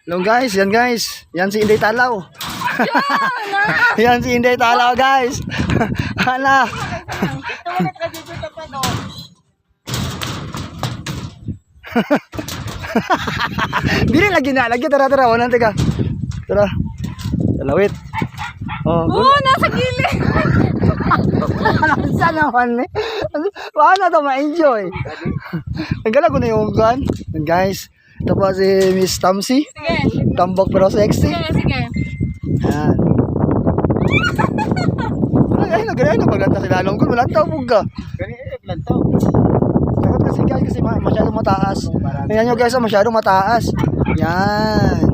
Hello guys, yan guys. Yan si Inday Talaw. Yan si Inday Talaw guys. Hala. Dili lagi na, lagi tara tara, wanan teka. Tara. Talawit. Oh, nasa gilid. saan naman eh? Paano to ma-enjoy? Nagkala ko na yung gan. Yan guys. Ito pa si Miss Tamsi. Sige. Tambok pero sexy. Sige. Yan. Ay, nagkala na paglanta si Lalong Kul. Malanta po ka. Lantaw. Sakot kasi guys kasi masyadong mataas. Ayan nyo guys, masyadong mataas. Yan.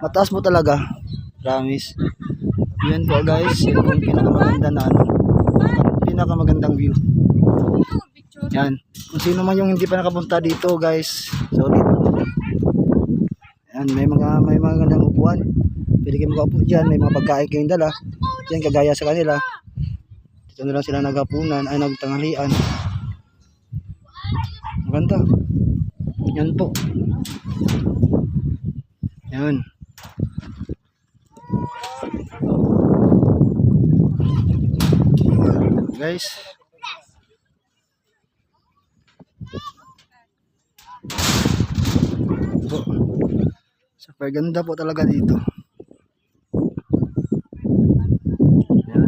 Mataas po talaga. Promise. Yan po guys. Yan po yung pinakamaganda na ano. Pinakamagandang view. Yan. Kung sino man yung hindi pa nakapunta dito guys. Solid. Yan. May mga gandang upuan. Pwede kayo mag-upo dyan. May mga pagkain kayong dala. Yan kagaya sa kanila. Dito na lang sila naghapunan. Ay nagtanghalian. Maganda. Yan po. Yan. Guys. Po. Super ganda po talaga dito. Yan.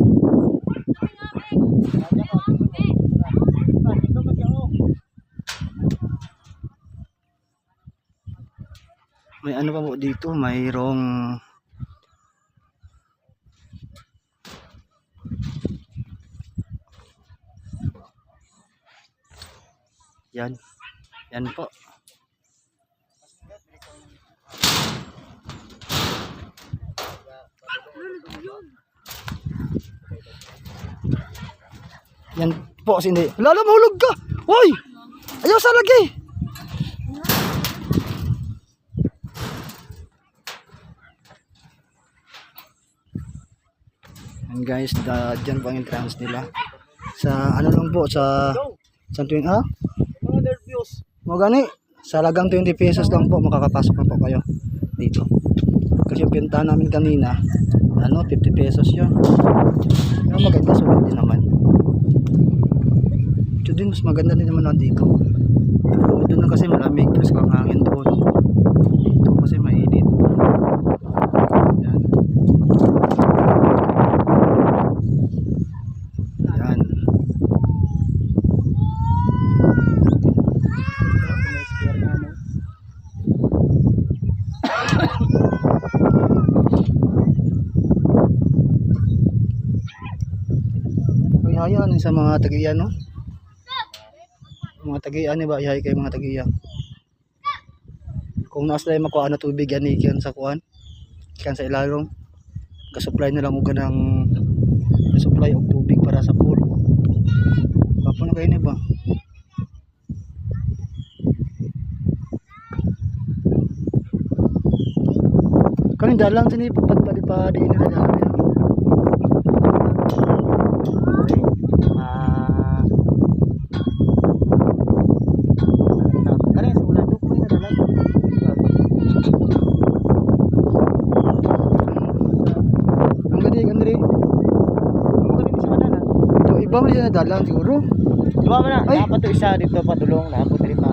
May ano pa po dito, mayroong yan. Yan po. Yan po sindi. Lalo mahulog ka. Hoy! Ayaw sa lagi. Yan guys, dyan po ang entrance nila. Sa ano lang po, sa tuwing Mga nervyos. mo gani, sa lagang 20 pesos lang po makakapasok na po kayo dito. Kasi yung pinta namin kanina, ano, 50 pesos yun. Pero maganda, sulit din naman. Ito din, mas maganda din naman dito. Pero doon na kasi malamig, plus kang hangin doon. Dito kasi mainit. Yan. Yan. Ihayan sa mga tagiyan, no? Mga tagiyan ni ba ihay kay mga tagiyan. Kung naas lang makuha na tubig yan ikan sa kuan, ikan sa ilalong, ka-supply na lang og ganang supply og tubig para sa pool. Papo na kayo ni ba? Kanin dalang sini padi ini na dalang. Iba mo siya nadalang siguro. Diba mo na? Ay. Dapat to isa dito patulong. Naapot rin pa.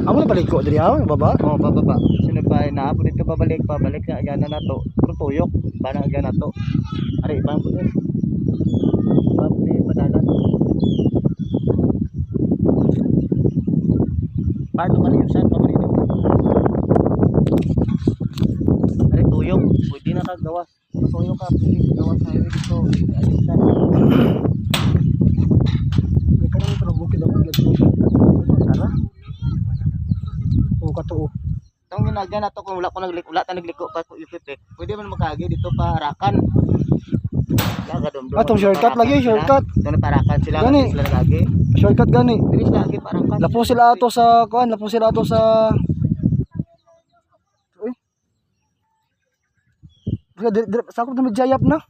Amo na balik ko diri aw, baba. Oo, bababa. Sunod pa, naapot dito pabalik na agana na to. Pero tuyok. Bana agana to. Ari, ibang po din. Ibang po din padalan. Paano kaliusan? Pamalino. Ari, tuyok. Pwede na kagawas. Tuyok ka. Pwede gawas na yun dito. Ayusan. Kanang pero bukid ako dito. Tara. O katuo. Itong ginagyan na to kung wala ta nagliko pa ko ipipik. Pwede man makagi dito pa Arakan. Atong shortcut lagi, shortcut. Ito na Parakan sila Gani. sila nagagi. Shortcut gani. Dili sila lagi Parakan. Lapo sila ato sa kuan, lapo sila ato sa Uy. Sakop na medjayap na.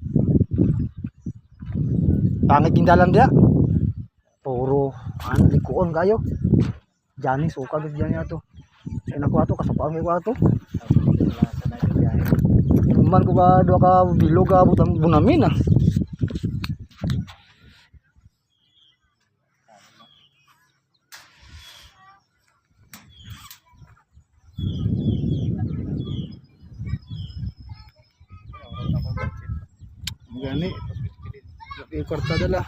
Pangit yung dalan dia. Puro likuon kayo. Jani suka gud diyan ato. Sa na kwarto, kasapaan may kwarto. Wala sa na yung biyahe. Naman ko ka, doa ka bilog ka, butang bunamin ah. Gani. Yung kwarta dala.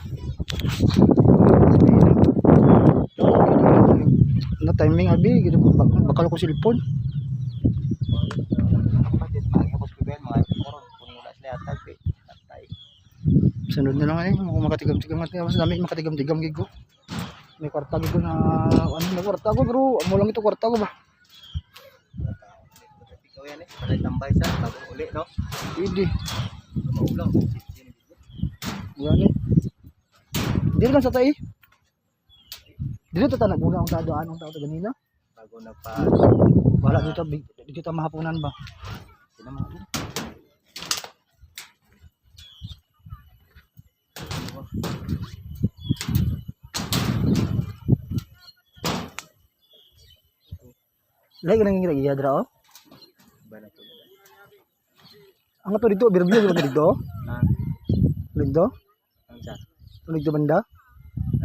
Na timing abi, gitu bakal ko cellphone. Sunod na lang ay, kung makatigam-tigam natin, mas dami makatigam-tigam gid ko. May kwarta gid ko na ano, may kwarta ko pero amo lang ito kwarta ko ba. Ikaw yan eh, panay tambay sa bago uli no? Hindi. Maulang. Gani. Dili lang sa tay. Dili ta naguna ang tado anong tao ganina. Bago nagpa... Wala dito ta mahapunan ba. Sila mga lagi nang ngira iya dra oh. Ba na to? Ang to dito birbir dito dito. Ha? Dito. Ang sa? Dito banda.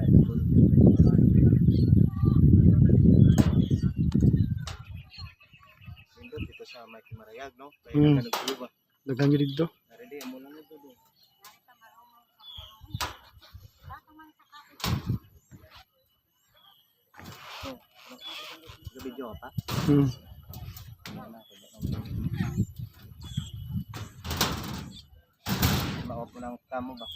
Ay, napulog. Pindot dito sa Mike Marayag no? Kaya nagtulo ba? Dagan nyo dito. Ready, amo lang ito doon. Video apa? Mau pulang kamu ba?